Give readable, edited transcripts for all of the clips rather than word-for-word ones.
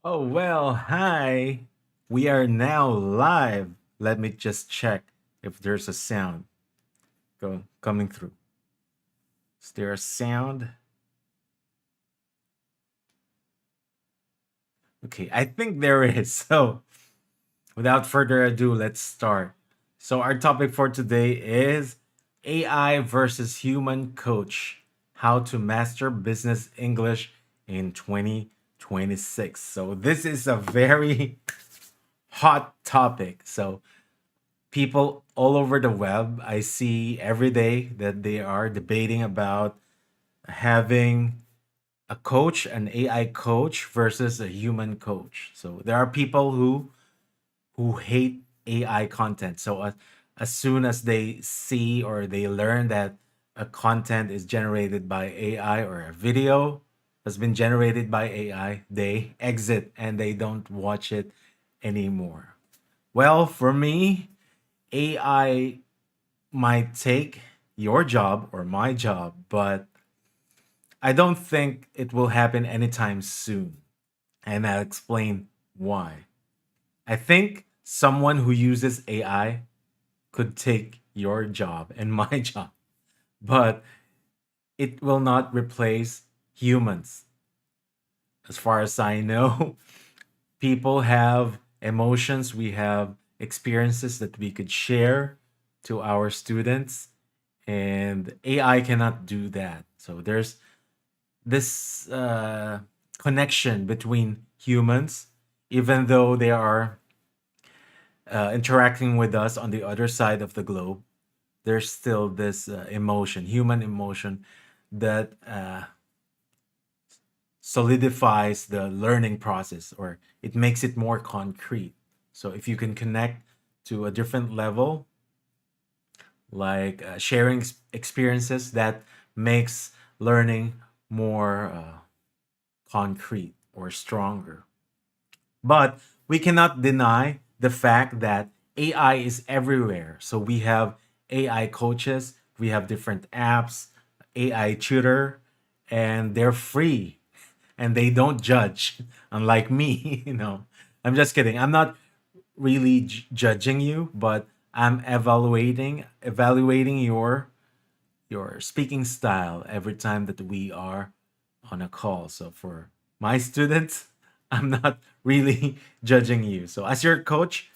Oh, well, hi. We are now live. Let me just check if there's a sound coming through. Is there a sound? Okay, I think there is. So, without further ado, let's start. So, our topic for today is AI versus human coach: how to master business English in 2026. So, this is a very hot topic. So, people all over the web, I see every day that they are debating about having a coach, an AI coach versus a human coach. So there are people who hate AI content. So as soon as they see or they learn that a content is generated by AI or a video has been generated by AI, they exit and they don't watch it anymore. Well, for me, AI might take your job or my job, but I don't think it will happen anytime soon. And I'll explain why. I think someone who uses AI could take your job and my job, but it will not replace humans. As far as I know, people have emotions, we have experiences that we could share to our students, and AI cannot do that. So there's this connection between humans, even though they are interacting with us on the other side of the globe. There's still this emotion, human emotion, that solidifies the learning process, or it makes it more concrete. So if you can connect to a different level, like sharing experiences, that makes learning more concrete or stronger. But we cannot deny the fact that AI is everywhere. So we have AI coaches, we have different apps, AI tutor, and they're free and they don't judge, unlike me. I'm just kidding. I'm not really judging you, but I'm evaluating your speaking style every time that we are on a call. So for my students, I'm not really judging you. So as your coach,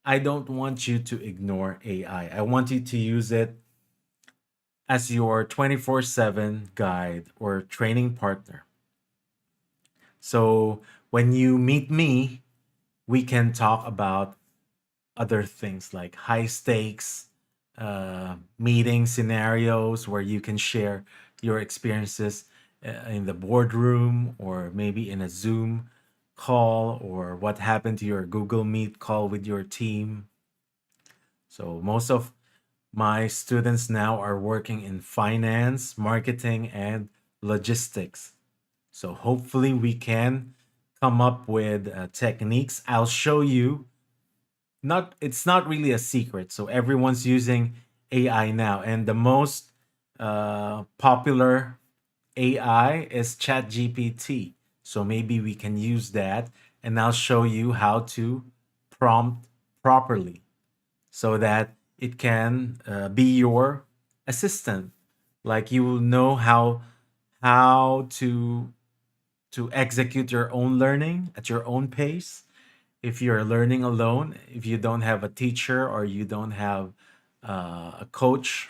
I don't want you to ignore AI. I want you to use it as your 24/7 guide or training partner. So when you meet me, we can talk about other things like high stakes meeting scenarios where you can share your experiences in the boardroom, or maybe in a Zoom call, or what happened to your Google Meet call with your team. So most of my students now are working in finance, marketing, and logistics. So hopefully we can come up with techniques. I'll show you. Not It's not really a secret. So everyone's using AI now, and the most popular AI is ChatGPT. So maybe we can use that, and I'll show you how to prompt properly so that it can be your assistant. Like you will know how to execute your own learning at your own pace. If you're learning alone, if you don't have a teacher or you don't have a coach,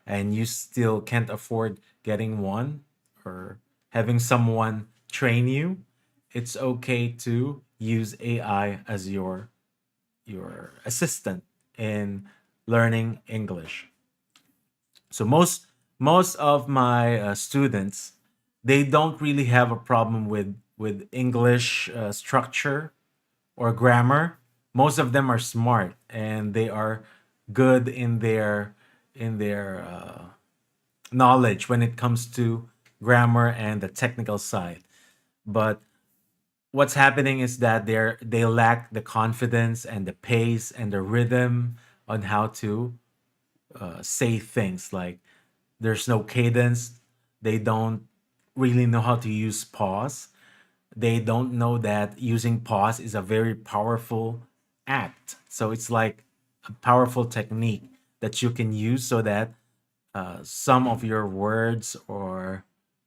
and you still can't afford getting one or having someone train you, it's okay to use AI as your assistant in learning English. So most of my students, they don't really have a problem with English structure or grammar. Most of them are smart and they are good in their knowledge when it comes to grammar and the technical side. But what's happening is that they lack the confidence and the pace and the rhythm on how to say things. Like there's no cadence. They don't really know how to use pause. they don't know that using pause is a very powerful act. So it's like a powerful technique that you can use so that some of your words or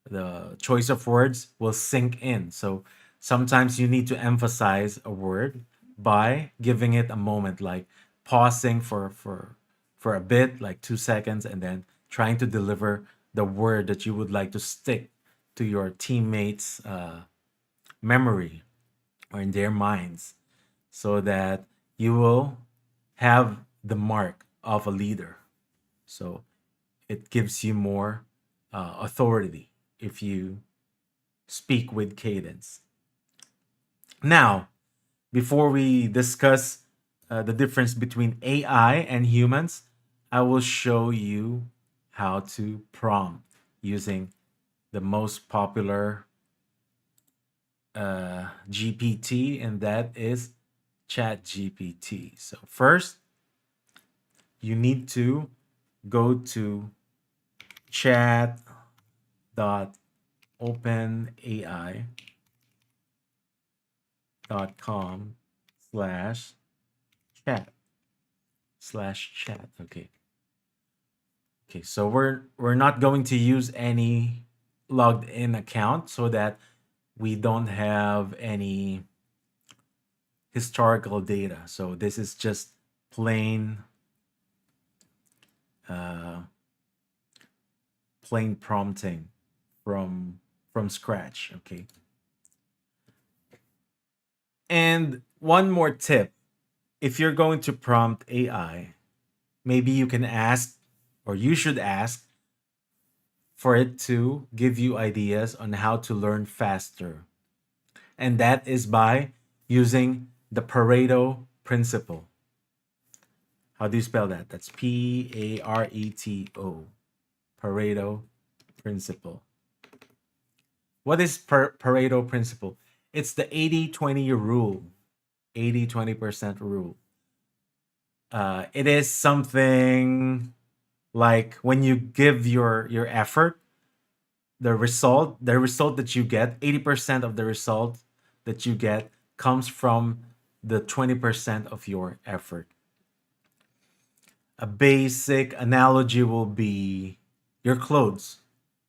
the choice of words will sink in. So sometimes you need to emphasize a word by giving it a moment, like pausing for a bit, like 2 seconds, and then trying to deliver the word that you would like to stick to your teammates' memory or in their minds, so that you will have the mark of a leader. So it gives you more authority if you speak with cadence. Now, before we discuss the difference between AI and humans, I will show you how to prompt using the most popular GPT, and that is ChatGPT. So, first, you need to go to chat.openai.com slash chat. Okay. Okay. So we're not going to use any logged in account so that we don't have any historical data. So this is just plain uh, plain prompting from scratch. Okay. And one more tip: if you're going to prompt AI, maybe you can ask, or you should ask, for it to give you ideas on how to learn faster. And that is by using the Pareto Principle. How do you spell that? That's Pareto. Pareto Principle. What is Pareto Principle? It's the 80-20 rule, 80-20% rule. It is something like when you give your effort, the result that you get, 80% of the result that you get comes from the 20% of your effort. A basic analogy will be your clothes.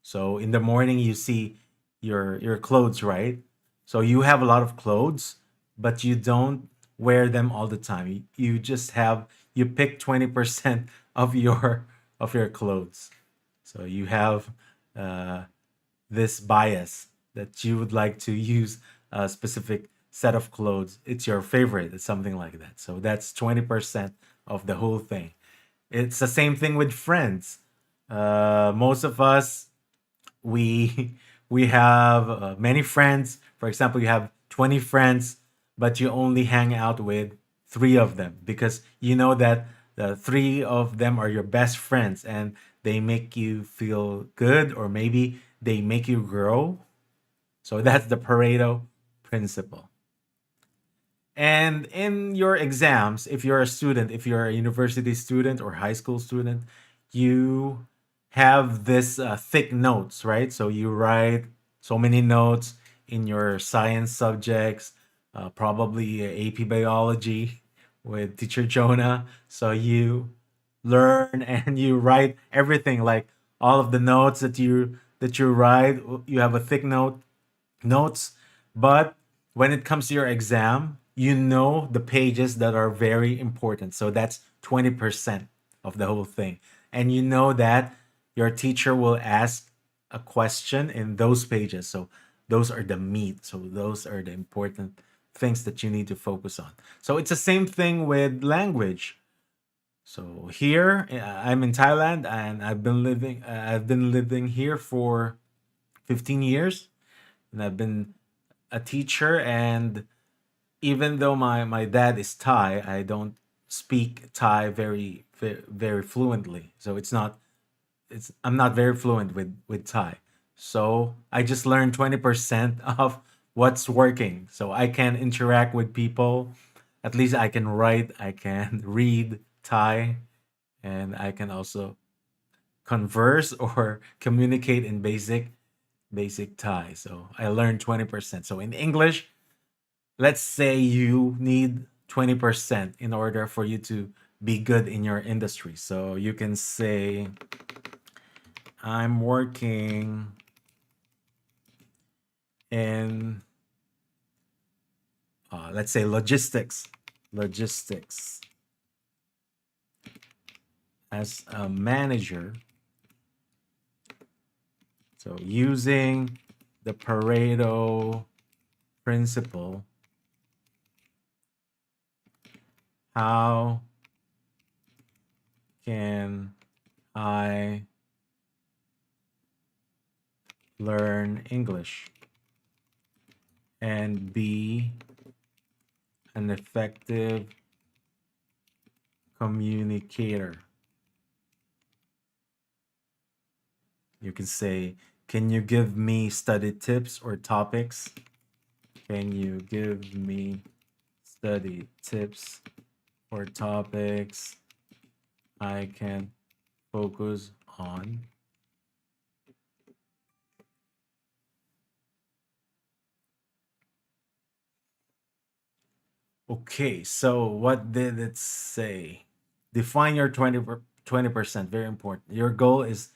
So in the morning you see your clothes, right? So you have a lot of clothes, but you don't wear them all the time. You just have, you pick 20% of your clothes. So you have uh, this bias that you would like to use a specific set of clothes. It's your favorite. It's something like that. So that's 20% of the whole thing. It's the same thing with friends. Most of us, we we have many friends. For example, you have 20 friends, but you only hang out with three of them because you know that the three of them are your best friends and they make you feel good, or maybe they make you grow. So that's the Pareto principle. And in your exams, if you're a student, if you're a university student or high school student, you have this thick notes, right? So you write so many notes in your science subjects, probably AP biology with teacher Jonah. So you learn and you write everything, like all of the notes that you write. You have a thick notes, but when it comes to your exam, you know the pages that are very important. So that's 20% of the whole thing. And you know that your teacher will ask a question in those pages. So those are the meat. So those are the important things that you need to focus on. So it's the same thing with language. So here I'm in Thailand and I've been living here for 15 years, and I've been a teacher. And even though my dad is Thai, I don't speak Thai very fluently. So I'm not very fluent with Thai. So I just learned 20% of what's working. So I can interact with people. At least I can write, I can read Thai, and I can also converse or communicate in basic basic Thai. So I learned 20%. So in English, let's say you need 20% in order for you to be good in your industry. So you can say, I'm working in, let's say, logistics as a manager. So using the Pareto Principle, how can I learn English and be an effective communicator? You can say, can you give me study tips or topics? Can you give me study tips or topics I can focus on? Okay, so what did it say? Define your 20%, very important. Your goal is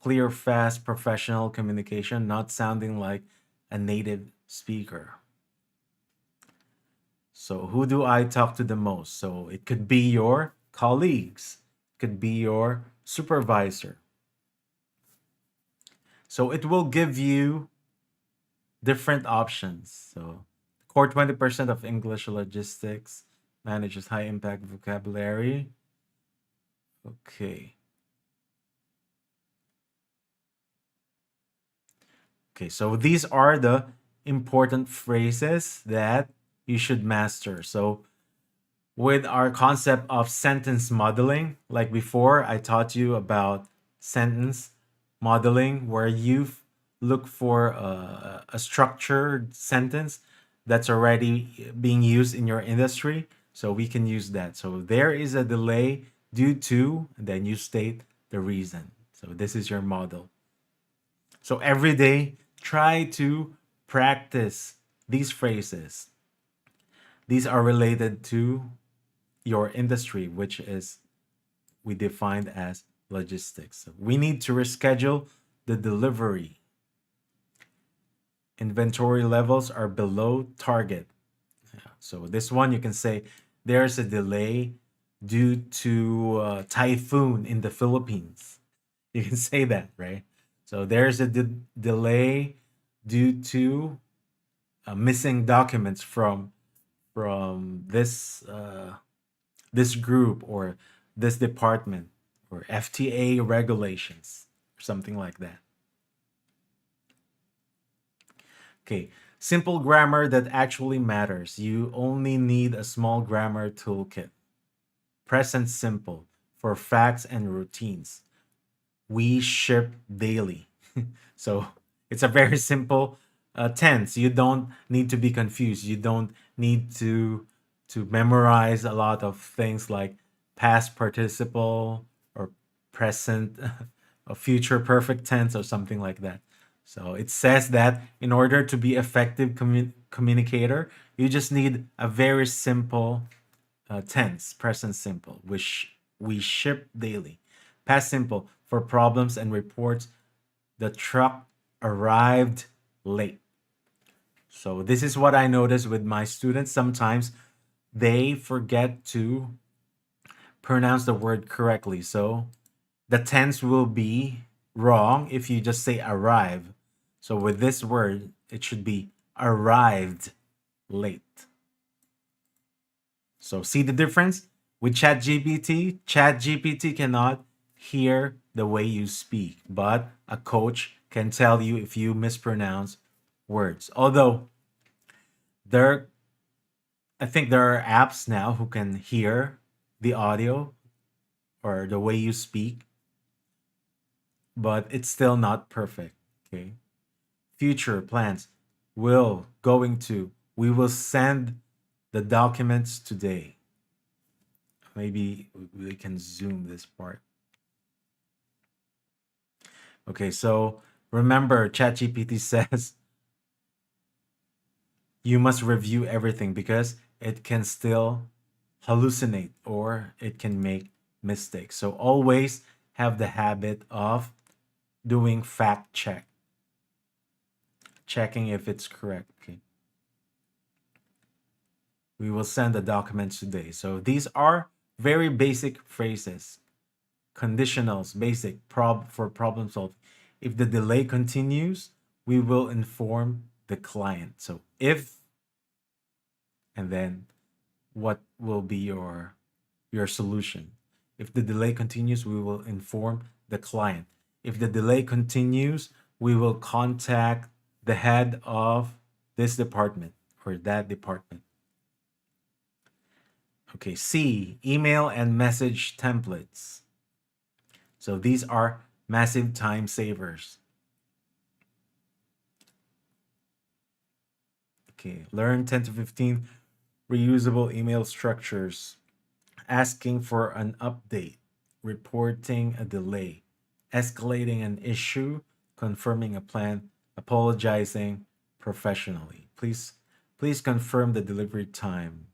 clear, fast, professional communication, not sounding like a native speaker. So, who do I talk to the most? So, it could be your colleagues, it could be your supervisor. So, it will give you different options. So, core 20% of English logistics manages high impact vocabulary. Okay. Okay, so these are the important phrases that you should master. So, with our concept of sentence modeling, like before, I taught you about sentence modeling, where you look for a structured sentence that's already being used in your industry. So, we can use that. So, there is a delay due to, and then you state the reason. So, this is your model. So every day, try to practice these phrases. These are related to your industry, which is we defined as logistics. So we need to reschedule the delivery. Inventory levels are below target. So this one you can say there's a delay due to typhoon in the Philippines. You can say that, right? So there's a delay due to missing documents from this group or this department or FTA regulations or something like that. Okay, simple grammar that actually matters. You only need a small grammar toolkit. Present simple for facts and routines. We ship daily. So it's a very simple tense. You don't need to be confused. You don't need to memorize a lot of things like past participle or present or future perfect tense or something like that. So it says that in order to be effective communicator, you just need a very simple tense, present simple, which we ship daily. Past simple for problems and reports. The truck arrived late. So this is what I notice with my students. Sometimes they forget to pronounce the word correctly. So the tense will be wrong if you just say arrive. So with this word, it should be arrived late. So see the difference? With ChatGPT, ChatGPT cannot hear the way you speak, but a coach can tell you if you mispronounce words. Although there I think there are apps now who can hear the audio or the way you speak, but it's still not perfect. Okay. Future plans we will send the documents today. Maybe we can zoom this part. Okay, so Remember, ChatGPT says you must review everything because it can still hallucinate or it can make mistakes. So always have the habit of doing fact check, checking if it's correct. Okay. We will send the documents today. So these are very basic phrases, conditionals, basic for problem solving. If the delay continues, we will inform the client. So if, and then what will be your solution? If the delay continues, we will inform the client. If the delay continues, we will contact the head of this department or that department. Okay, C, email and message templates. So these are massive time savers. Okay, learn 10 to 15 reusable email structures, asking for an update, reporting a delay, escalating an issue, confirming a plan, apologizing professionally. Please confirm the delivery time.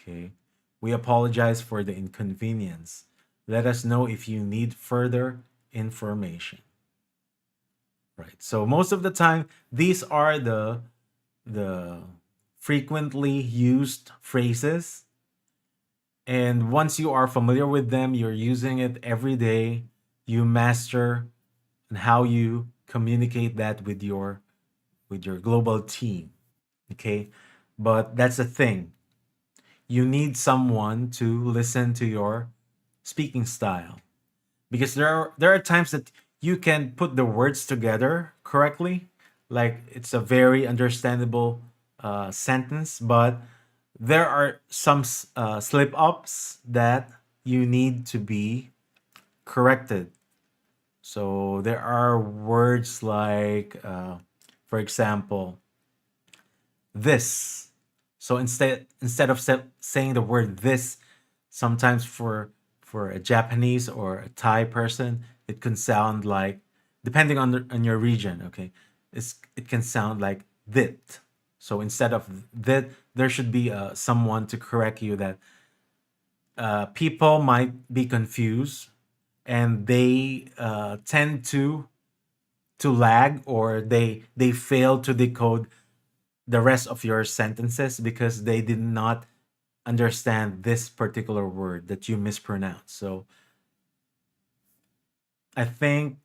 Okay. We apologize for the inconvenience. Let us know if you need further information. Right. So most of the time, these are the frequently used phrases. And once you are familiar with them, you're using it every day, you master and how you communicate that with your global team. Okay? But that's the thing. You need someone to listen to your speaking style because there are times that you can put the words together correctly, like it's a very understandable sentence, but there are some slip ups that you need to be corrected. So there are words like, for example, this. So instead of saying the word this, sometimes for a Japanese or a Thai person, it can sound like, depending on on your region. Okay, it can sound like that. So instead of that, there should be someone to correct you that people might be confused and they tend to lag or they fail to decode the rest of your sentences because they did not understand this particular word that you mispronounced. So I think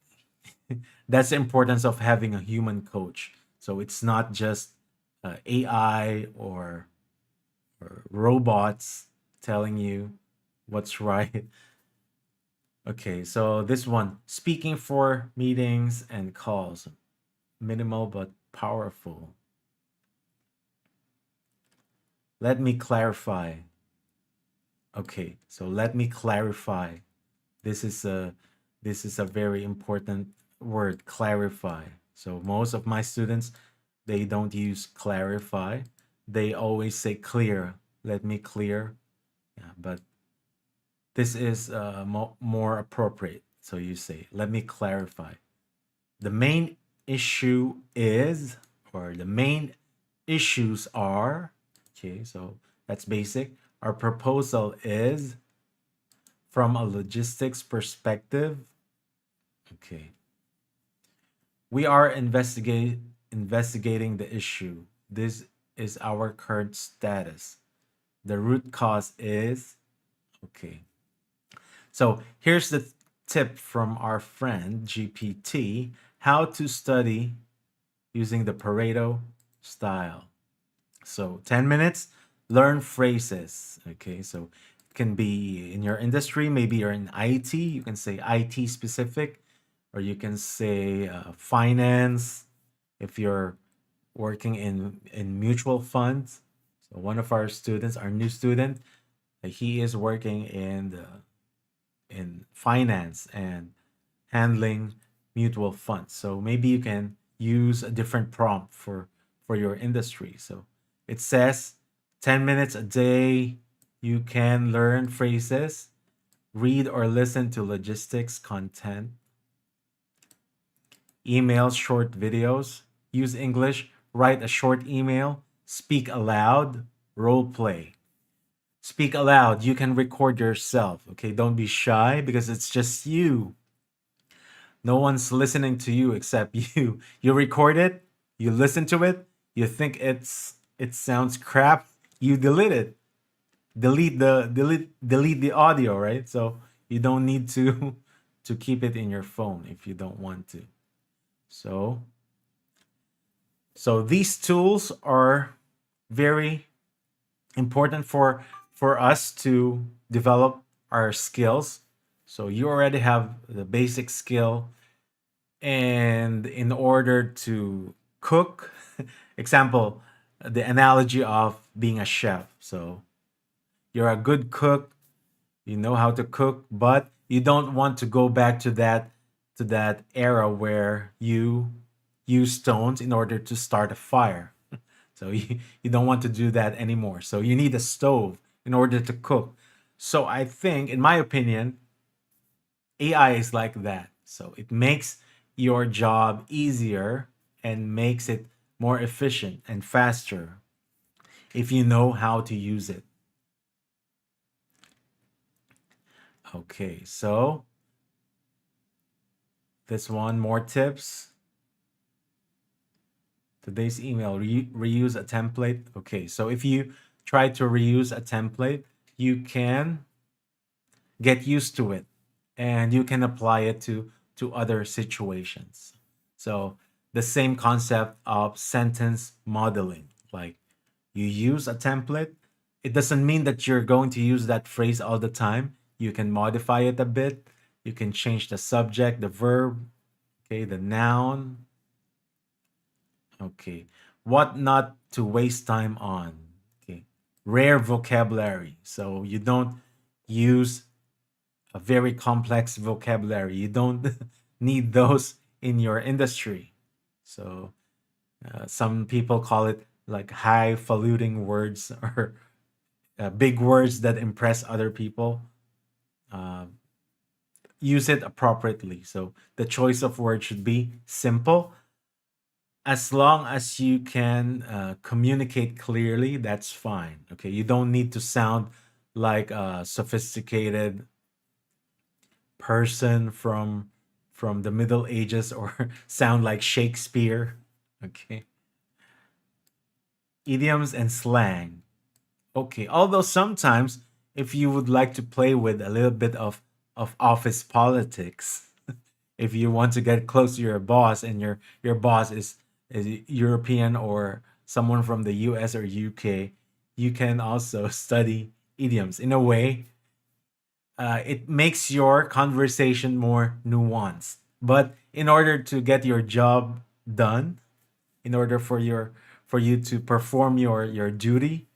that's the importance of having a human coach. So it's not just AI or robots telling you what's right. Okay, so this one, speaking for meetings and calls, minimal but powerful. Let me clarify. Okay, so let me clarify. This is a this is a very important word, clarify. So most of my students, they don't use clarify. They always say clear. Let me clear. Yeah, but this is more appropriate. So you say, let me clarify. The main issue is, or the main issues are, okay, so that's basic. Our proposal is from a logistics perspective. Okay. We are investigating the issue. This is our current status. The root cause is, okay. So here's the tip from our friend GPT, how to study using the Pareto style. So 10 minutes, learn phrases. Okay, so it can be in your industry, maybe you're in IT, you can say IT specific, or you can say finance if you're working in mutual funds. So one of our students, our new student, he is working in finance and handling mutual funds. So maybe you can use a different prompt for your industry. So it says 10 minutes a day, you can learn phrases, read or listen to logistics content, email short videos, use English, write a short email, speak aloud, role play. Speak aloud. You can record yourself. Okay, don't be shy because it's just you. No one's listening to you except you. You record it, you listen to it, you think it sounds crap, you delete it. Delete the audio, right? So you don't need to to keep it in your phone if you don't want to. So so these tools are very important for us to develop our skills. So you already have the basic skill, and in order to cook, example, the analogy of being a chef. So you're a good cook, you know how to cook, but you don't want to go back to that era where you use stones in order to start a fire. So you don't want to do that anymore. So you need a stove in order to cook. So I think, in my opinion, AI is like that. So it makes your job easier and makes it more efficient and faster if you know how to use it. Okay, so this one more tips. Today's email, reuse a template. Okay, so if you try to reuse a template, you can get used to it and you can apply it to other situations. So the same concept of sentence modeling, like you use a template, it doesn't mean that you're going to use that phrase all the time. You can modify it a bit. You can change the subject, the verb, okay, the noun. Okay, what not to waste time on. Okay, rare vocabulary, so you don't use a very complex vocabulary. You don't need those in your industry. So some people call it like highfalutin words or big words that impress other people. Uh, Use it appropriately. So the choice of words should be simple. As long as you can communicate clearly, that's fine. Okay, you don't need to sound like a sophisticated person from the Middle Ages or sound like Shakespeare. Okay. Idioms and slang. Okay. Although sometimes if you would like to play with a little bit of office politics, if you want to get close to your boss and your boss is European or someone from the US or UK, you can also study idioms. In a way, it makes your conversation more nuanced. But in order to get your job done, in order for you to perform your duty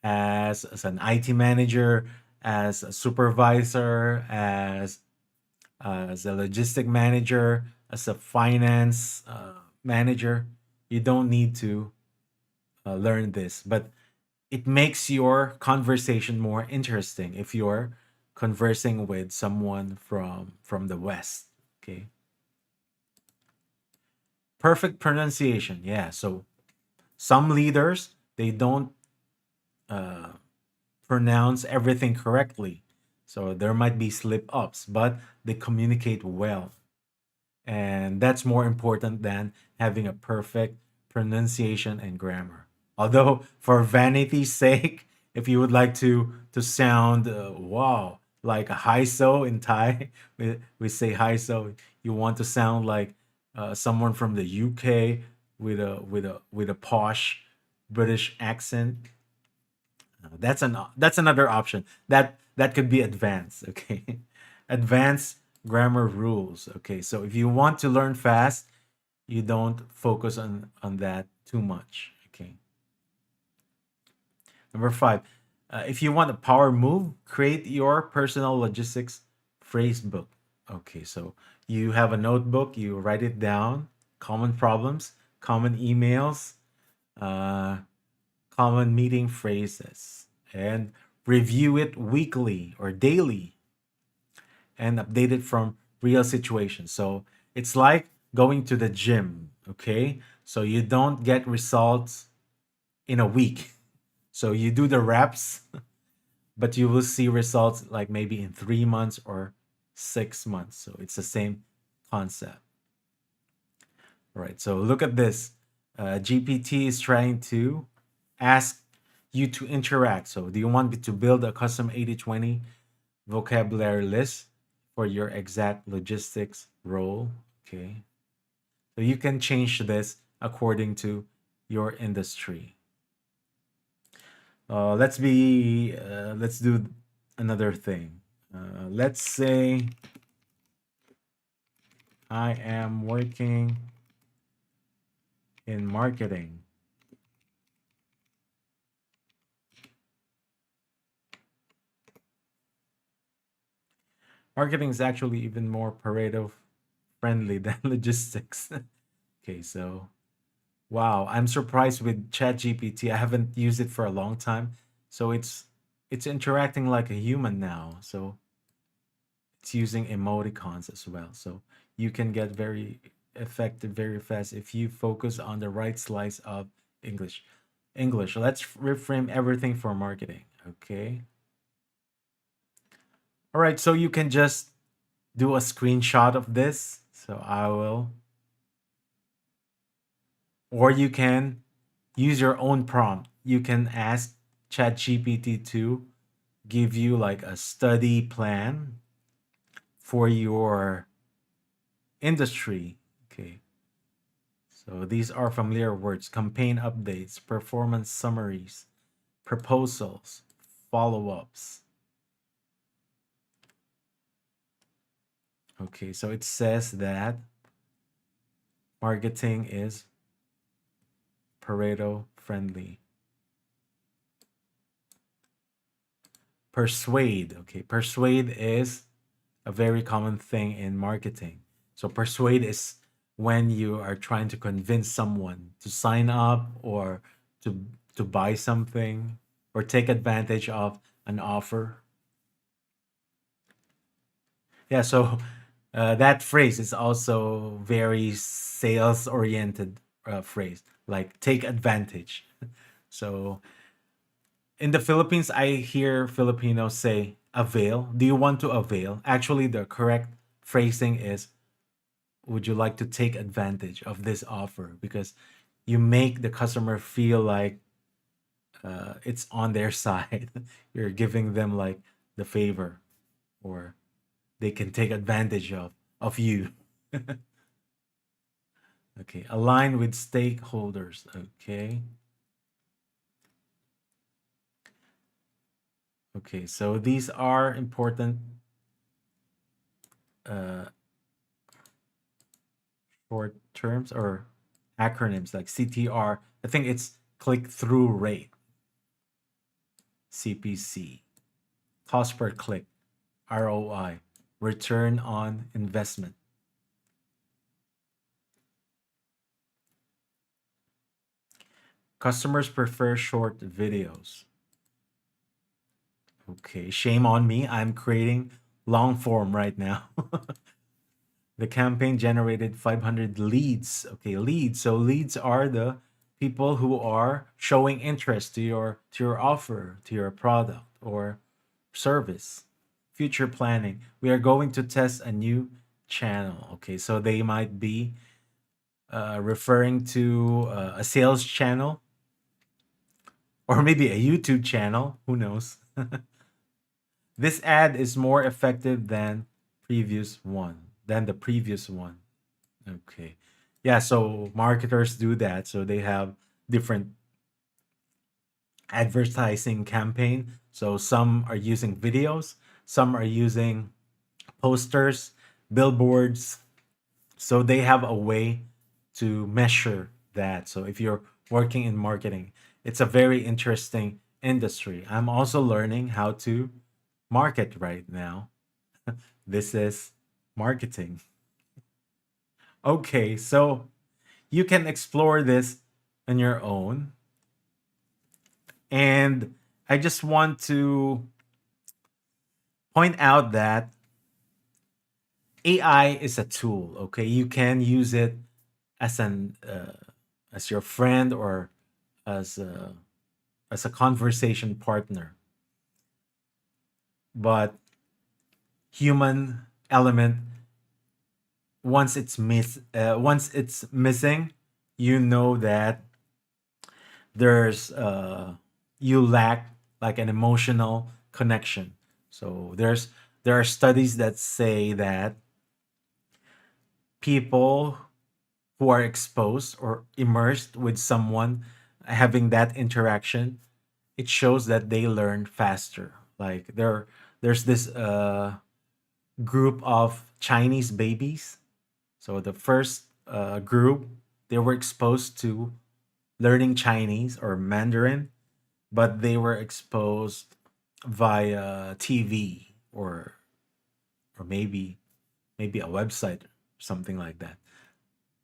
as an IT manager, as a supervisor, as a logistic manager, as a finance manager, you don't need to learn this. But it makes your conversation more interesting if you're conversing with someone from the West. Okay. Perfect pronunciation. Yeah. So some leaders, they don't uh, pronounce everything correctly. So there might be slip ups, but they communicate well. And that's more important than having a perfect pronunciation and grammar. Although, for vanity's sake, if you would like to sound wow, like a high so in Thai, we say high so. You want to sound like someone from the UK with a posh British accent. That's another option. That could be advanced. Okay, advanced grammar rules. Okay, so if you want to learn fast, you don't focus on that too much. Okay. Number five, if you want a power move, create your personal logistics phrase book. Okay, so you have a notebook, you write it down, common problems, common emails, uh, common meeting phrases, and review it weekly or daily and update it from real situations. So it's like going to the gym, okay? So you don't get results in a week. So you do the reps, but you will see results like maybe in 3 months or 6 months. So it's the same concept. Right. So look at this. GPT is trying to ask you to interact. So do you want me to build a custom 80/20 vocabulary list for your exact logistics role? Okay. So you can change this according to your industry. Let's do another thing. Let's say I am working in marketing. Marketing is actually even more Pareto friendly than logistics. Okay, so wow, I'm surprised with ChatGPT. I haven't used it for a long time, so it's interacting like a human now. So it's using emoticons as well. So you can get very effective very fast if you focus on the right slice of English. English. Let's reframe everything for marketing. Okay. All right. So you can just do a screenshot of this. So I will, or you can use your own prompt. You can ask ChatGPT to give you like a study plan for your industry. Okay. So these are familiar words: campaign updates, performance summaries, proposals, follow ups. Okay, so it says that marketing is Pareto friendly. Persuade. Okay, persuade is a very common thing in marketing. So, persuade is when you are trying to convince someone to sign up or to buy something or take advantage of an offer. Yeah, so that phrase is also very sales oriented phrase, like take advantage. So in the Philippines, I hear Filipinos say avail. Do you want to avail? Actually, the correct phrasing is would you like to take advantage of this offer? Because you make the customer feel like it's on their side. You're giving them like the favor or they can take advantage of you. Okay, align with stakeholders. Okay. Okay, so these are important uh, short terms or acronyms like CTR. I think it's click through rate, CPC, cost per click, ROI, return on investment. Customers prefer short videos. Okay, shame on me. I'm creating long form right now. The campaign generated 500 leads. Okay, leads. So leads are the people who are showing interest to your offer, to your product or service. Future planning. We are going to test a new channel. Okay, so they might be referring to a sales channel or maybe a YouTube channel. Who knows? This ad is more effective than the previous one. Okay. Yeah, so marketers do that. So they have different advertising campaign. So some are using videos, some are using posters, billboards. So they have a way to measure that. So if you're working in marketing, it's a very interesting industry. I'm also learning how to market right now. This is marketing. Okay, so you can explore this on your own. And I just want to point out that AI is a tool. Okay, you can use it as as your friend or as a conversation partner, but human element, once it's missing, you know that there's you lack like an emotional connection. So there are studies that say that people who are exposed or immersed with someone having that interaction, it shows that they learn faster. Like there's this group of Chinese babies. So the first group, they were exposed to learning Chinese or Mandarin, but they were exposed via TV or maybe a website, something like that.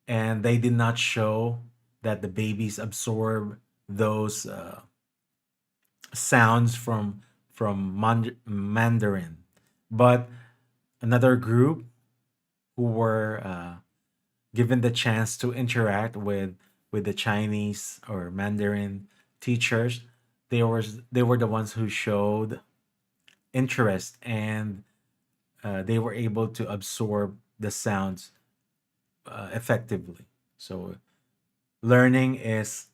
And they did not show that the babies absorb those sounds from Mandarin. But another group who were given the chance to interact with the Chinese or Mandarin teachers, they were the ones who showed interest, and they were able to absorb the sounds effectively. So learning is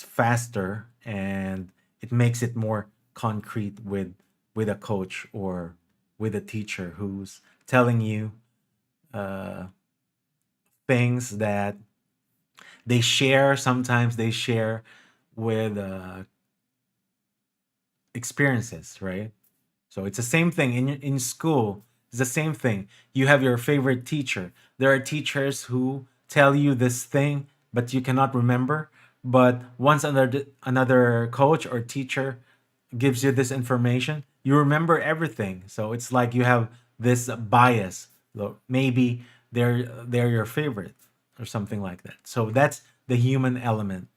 faster, and it makes it more concrete with a coach or with a teacher who's telling you uh, things that they share. Sometimes they share with experiences, right? So it's the same thing in school. It's the same thing. You have your favorite teacher. There are teachers who tell you this thing, but you cannot remember. But once another coach or teacher gives you this information, you remember everything. So it's like you have this bias. Maybe they're your favorite or something like that. So that's the human element.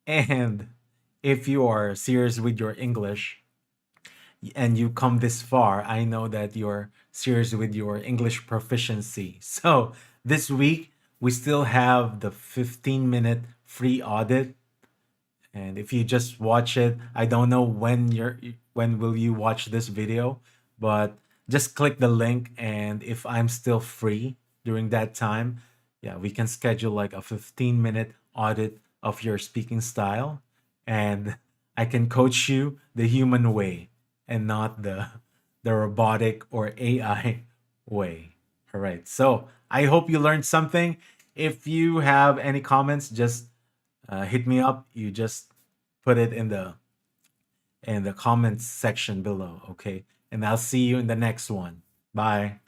And if you are serious with your English, and you come this far, I know that you're serious with your English proficiency. So this week, we still have the 15-minute free audit. And if you just watch it, I don't know when will you watch this video, but just click the link, and if I'm still free during that time, yeah, we can schedule like a 15-minute audit of your speaking style, and I can coach you the human way and not the robotic or AI way. All right. So, I hope you learned something. If you have any comments, just hit me up. You just put it in the comments section below, okay? And I'll see you in the next one. Bye.